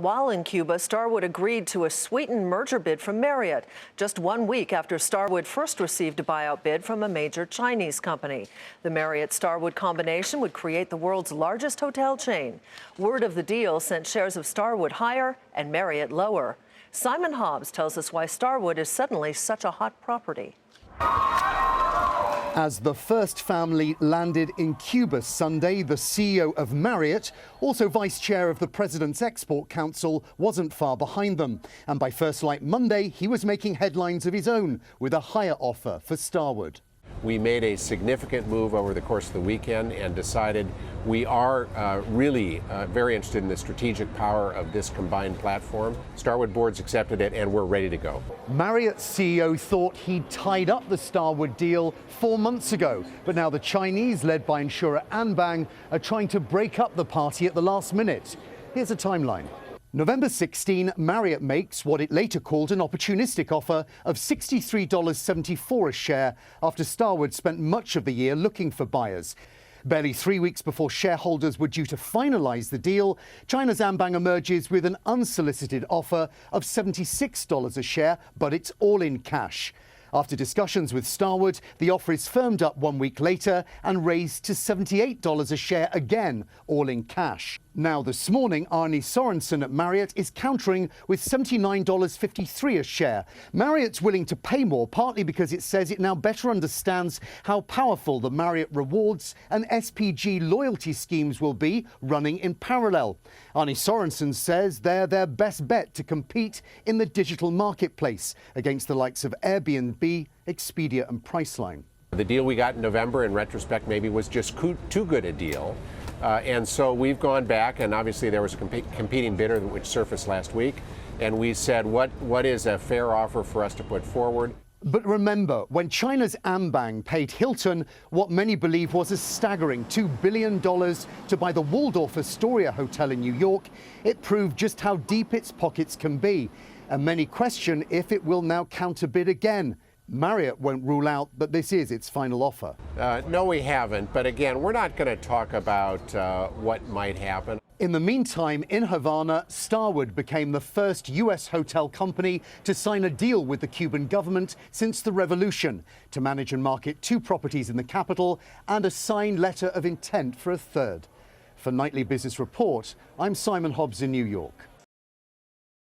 While in Cuba, Starwood agreed to a sweetened merger bid from Marriott, just 1 week after Starwood first received a buyout bid from a major Chinese company. The Marriott-Starwood combination would create the world's largest hotel chain. Word of the deal sent shares of Starwood higher and Marriott lower. Simon Hobbs tells us why Starwood is suddenly such a hot property. As the first family landed in Cuba Sunday, the CEO of Marriott, also vice chair of the President's Export Council, wasn't far behind them. And by first light Monday, he was making headlines of his own with a higher offer for Starwood. We made a significant move over the course of the weekend and decided we are really very interested in the strategic power of this combined platform. Starwood boards accepted it and we're ready to go. Marriott's CEO thought he'd tied up the Starwood deal 4 months ago, but now the Chinese, led by insurer Anbang, are trying to break up the party at the last minute. Here's a timeline. November 16, Marriott makes what it later called an opportunistic offer of $63.74 a share after Starwood spent much of the year looking for buyers. Barely 3 weeks before shareholders were due to finalize the deal, China's Anbang emerges with an unsolicited offer of $76 a share, but it's all in cash. After discussions with Starwood, the offer is firmed up 1 week later and raised to $78 a share again, all in cash. Now this morning, Arne Sorensen at Marriott is countering with $79.53 a share. Marriott's willing to pay more, partly because it says it now better understands how powerful the Marriott Rewards and SPG loyalty schemes will be running in parallel. Arne Sorensen says they're their best bet to compete in the digital marketplace against the likes of Airbnb, Expedia and Priceline. The deal we got in November, in retrospect, maybe was just too good a deal. And so we've gone back, and obviously there was a competing bidder which surfaced last week, and we said, what is a fair offer for us to put forward? But remember, when China's Anbang paid Hilton what many believe was a staggering $2 billion to buy the Waldorf Astoria Hotel in New York, it proved just how deep its pockets can be. And many question if it will now counterbid again. Marriott won't rule out that this is its final offer. No, we haven't. But again, we're not going to talk about what might happen. In the meantime, in Havana, Starwood became the first U.S. hotel company to sign a deal with the Cuban government since the revolution to manage and market 2 properties in the capital and a signed letter of intent for a third. For Nightly Business Report, I'm Simon Hobbs in New York.